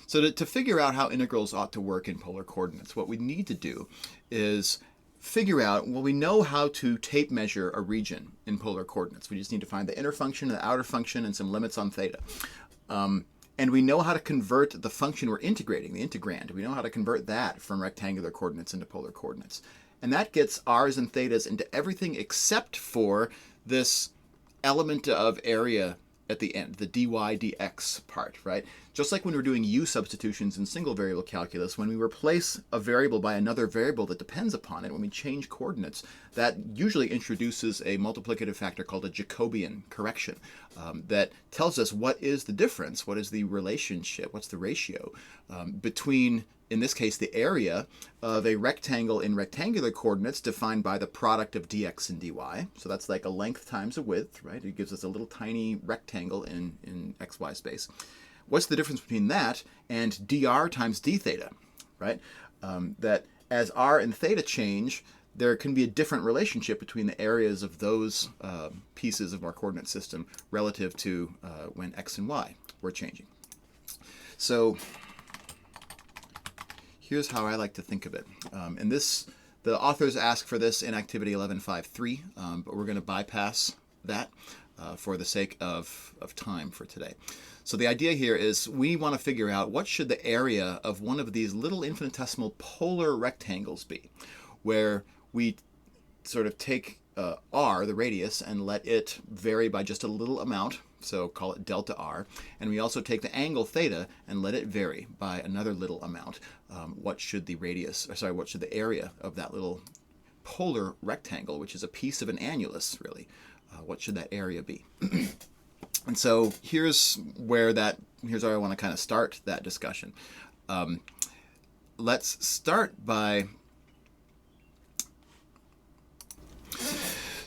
So to figure out how integrals ought to work in polar coordinates, what we need to do is figure out, well, we know how to tape measure a region in polar coordinates. We just need to find the inner function and the outer function and some limits on theta. And we know how to convert the function we're integrating, the integrand. We know how to convert that from rectangular coordinates into polar coordinates. And that gets r's and thetas into everything except for this element of area at the end, the dy dx part, right? Just like when we're doing u substitutions in single variable calculus, when we replace a variable by another variable that depends upon it, when we change coordinates, that usually introduces a multiplicative factor called a Jacobian correction that tells us what is the difference, what is the relationship, what's the ratio between, in this case, the area of a rectangle in rectangular coordinates defined by the product of dx and dy. So that's like a length times a width, right? It gives us a little tiny rectangle in xy space. What's the difference between that and dr times d theta, right? That as r and theta change, there can be a different relationship between the areas of those pieces of our coordinate system relative to when x and y were changing. So here's how I like to think of it. And this, the authors ask for this in activity 11.5.3, but we're going to bypass that for the sake of time for today. So the idea here is we want to figure out what should the area of one of these little infinitesimal polar rectangles be, where we sort of take r, the radius, and let it vary by just a little amount, so call it delta r, and we also take the angle theta and let it vary by another little amount. What should the what should the area of that little polar rectangle, which is a piece of an annulus, really, what should that area be? And so here's where I want to kind of start that discussion. Let's start by,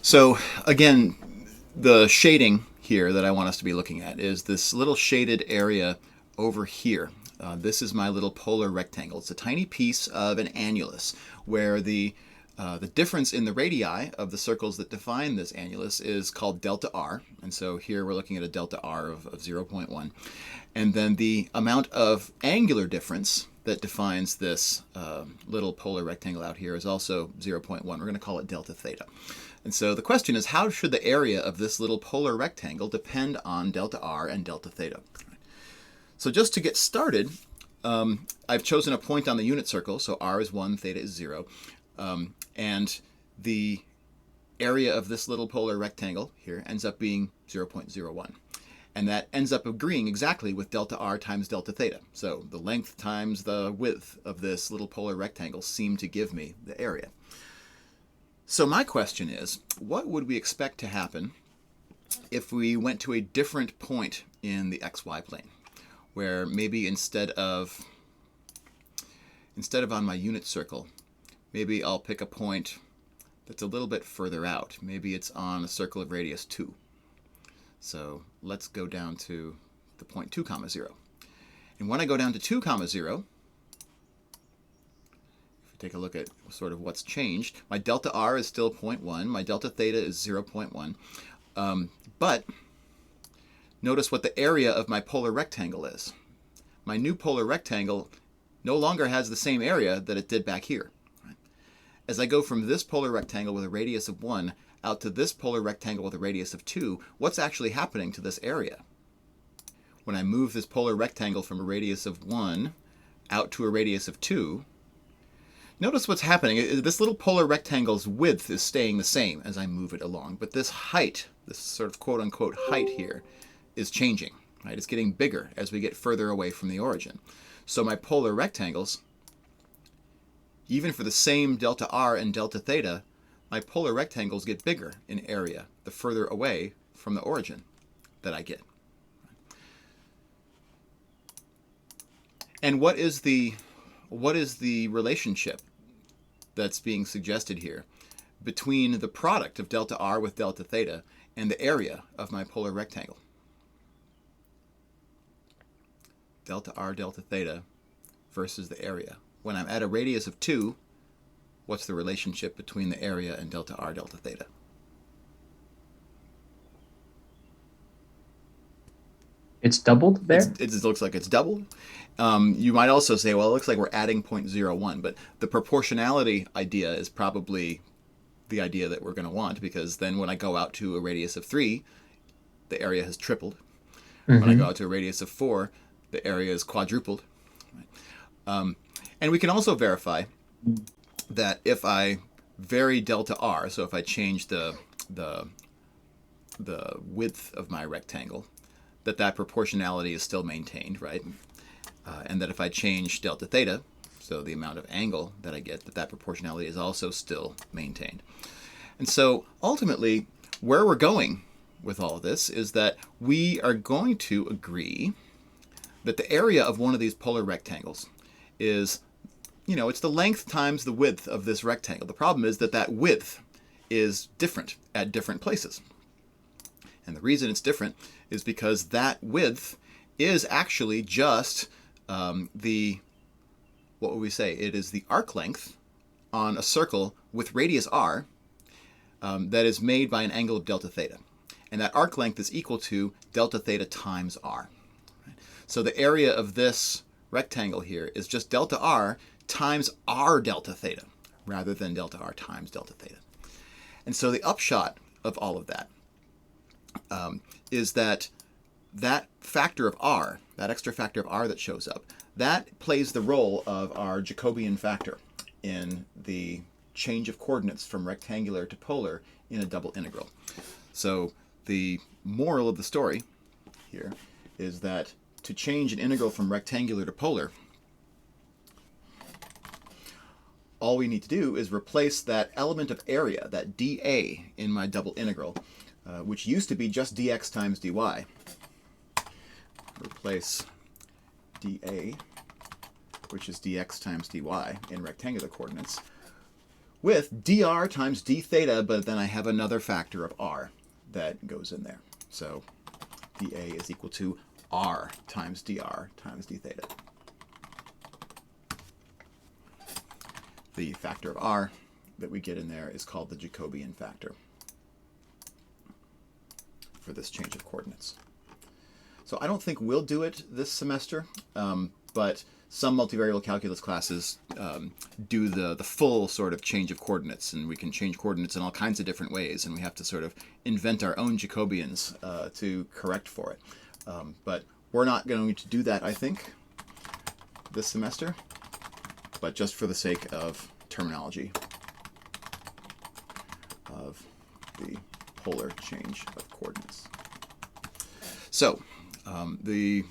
so again, the shading here that I want us to be looking at is this little shaded area over here. This is my little polar rectangle. It's a tiny piece of an annulus where the difference in the radii of the circles that define this annulus is called delta r. And so here we're looking at a delta r of 0.1. And then the amount of angular difference that defines this little polar rectangle out here is also 0.1. We're going to call it delta theta. And so the question is, how should the area of this little polar rectangle depend on delta r and delta theta? So just to get started, I've chosen a point on the unit circle. So r is 1, theta is 0. And the area of this little polar rectangle here ends up being 0.01. And that ends up agreeing exactly with delta r times delta theta. So the length times the width of this little polar rectangle seem to give me the area. So my question is, what would we expect to happen if we went to a different point in the xy plane, where maybe instead of on my unit circle, maybe I'll pick a point that's a little bit further out. Maybe it's on a circle of radius 2. So let's go down to the point 2, 0. And when I go down to 2, 0, if we take a look at sort of what's changed, my delta r is still 0.1, my delta theta is 0.1. But notice what the area of my polar rectangle is. My new polar rectangle no longer has the same area that it did back here. As I go from this polar rectangle with a radius of 1 out to this polar rectangle with a radius of 2, what's actually happening to this area? When I move this polar rectangle from a radius of 1 out to a radius of 2, notice what's happening. This little polar rectangle's width is staying the same as I move it along, but this height, this sort of quote-unquote height here, is changing. Right? It's getting bigger as we get further away from the origin. So my polar rectangles, even for the same delta r and delta theta, my polar rectangles get bigger in area the further away from the origin that I get. And what is the relationship that's being suggested here between the product of delta r with delta theta and the area of my polar rectangle? Delta r delta theta versus the area. When I'm at a radius of 2, what's the relationship between the area and delta r delta theta? It's doubled there? It looks like it's doubled. You might also say, well, it looks like we're adding 0.01, but the proportionality idea is probably the idea that we're going to want, because then when I go out to a radius of 3, the area has tripled. When I go Mm-hmm. out to a radius of 4, the area is quadrupled. And we can also verify that if I vary delta r, so if I change the the width of my rectangle, that proportionality is still maintained, right? And that if I change delta theta, so the amount of angle that I get, that proportionality is also still maintained. And so ultimately, where we're going with all of this is that we are going to agree that the area of one of these polar rectangles is, it's the length times the width of this rectangle. The problem is that width is different at different places. And the reason it's different is because that width is actually just what would we say? It is the arc length on a circle with radius r that is made by an angle of delta theta. And that arc length is equal to delta theta times r. So the area of this rectangle here is just delta r times r delta theta, rather than delta r times delta theta. And so the upshot of all of that is that factor of r, that extra factor of r that shows up, that plays the role of our Jacobian factor in the change of coordinates from rectangular to polar in a double integral. So the moral of the story here is that to change an integral from rectangular to polar, all we need to do is replace that element of area, that dA in my double integral, which used to be just dx times dy. Replace dA, which is dx times dy in rectangular coordinates, with dr times d theta, but then I have another factor of r that goes in there. So dA is equal to r times dr times d theta. The factor of r that we get in there is called the Jacobian factor for this change of coordinates. So I don't think we'll do it this semester, but some multivariable calculus classes do the full sort of change of coordinates, and we can change coordinates in all kinds of different ways, and we have to sort of invent our own Jacobians to correct for it. But we're not going to do that, I think, this semester, but just for the sake of terminology of the polar change of coordinates. So the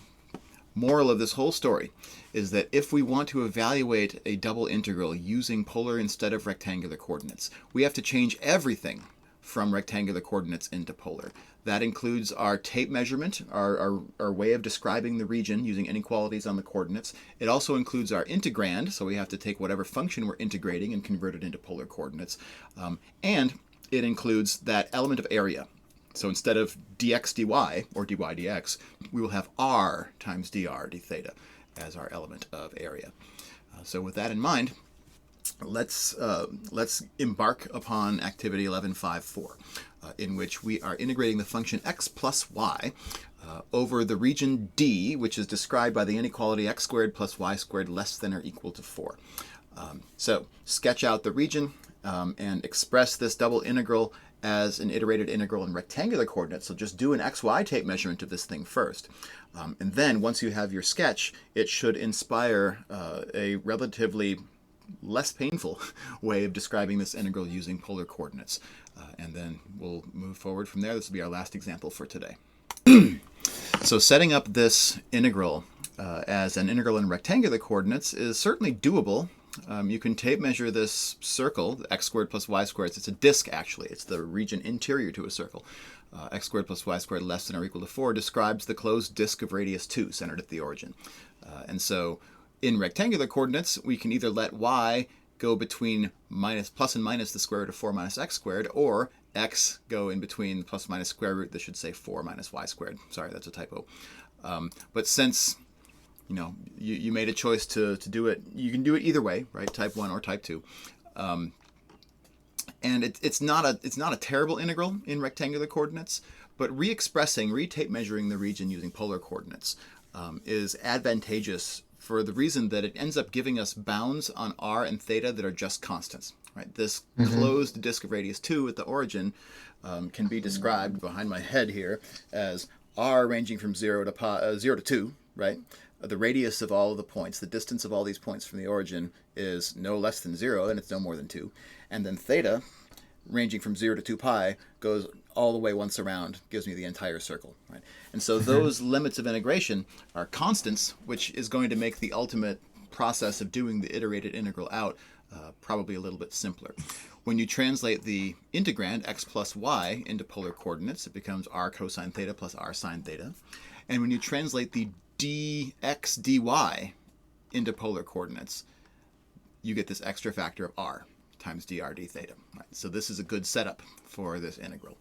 moral of this whole story is that if we want to evaluate a double integral using polar instead of rectangular coordinates, we have to change everything from rectangular coordinates into polar. That includes our tape measurement, our way of describing the region using inequalities on the coordinates. It also includes our integrand, so we have to take whatever function we're integrating and convert it into polar coordinates. And it includes that element of area. So instead of dx dy, or dy dx, we will have r times dr d theta as our element of area. So with that in mind, let's embark upon activity 11.5.4, in which we are integrating the function x plus y over the region D, which is described by the inequality x squared plus y squared less than or equal to 4. So sketch out the region and express this double integral as an iterated integral in rectangular coordinates. So just do an xy tape measurement of this thing first. And then once you have your sketch, it should inspire a relatively less painful way of describing this integral using polar coordinates. And then we'll move forward from there. This will be our last example for today. So setting up this integral as an integral in rectangular coordinates is certainly doable. You can tape measure this circle, x squared plus y squared. It's a disk, actually. It's the region interior to a circle. X squared plus y squared less than or equal to 4 describes the closed disk of radius 2 centered at the origin. And so in rectangular coordinates, we can either let y go between plus and minus the square root of 4 minus x squared, or x go in between the plus minus square root. This should say 4 minus y squared. Sorry, that's a typo. But since you made a choice to do it, you can do it either way, right? Type 1 or type 2. And it's not a terrible integral in rectangular coordinates, But retape measuring the region using polar coordinates is advantageous for the reason that it ends up giving us bounds on r and theta that are just constants. Right? This closed disk of radius 2 at the origin can be described behind my head here as r ranging from 0 to 2, right? The radius of all of the points, the distance of all these points from the origin is no less than 0, and it's no more than 2. And then theta, ranging from 0 to 2 pi, goes all the way once around, gives me the entire circle. Right? And so those limits of integration are constants, which is going to make the ultimate process of doing the iterated integral out probably a little bit simpler. When you translate the integrand, x plus y, into polar coordinates, it becomes r cosine theta plus r sine theta. And when you translate the dx dy into polar coordinates, you get this extra factor of r times dr d theta. Right? So this is a good setup for this integral.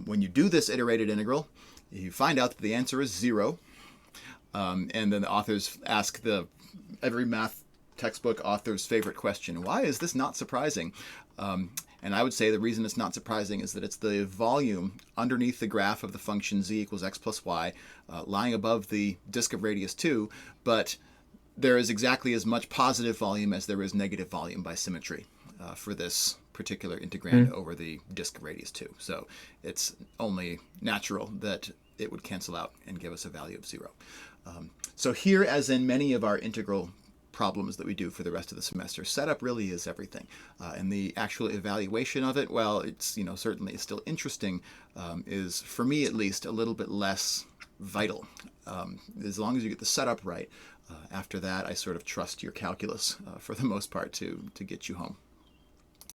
When you do this iterated integral, you find out that the answer is 0. And then the authors ask every math textbook author's favorite question: why is this not surprising? And I would say the reason it's not surprising is that it's the volume underneath the graph of the function z equals x plus y, lying above the disk of radius 2, but there is exactly as much positive volume as there is negative volume by symmetry for this particular integrand over the disk of radius 2. So it's only natural that it would cancel out and give us a value of 0. So here, as in many of our integral problems that we do for the rest of the semester, setup really is everything. And the actual evaluation of it, well, it's certainly is still interesting, is, for me at least, a little bit less vital. As long as you get the setup right, after that I sort of trust your calculus for the most part to get you home.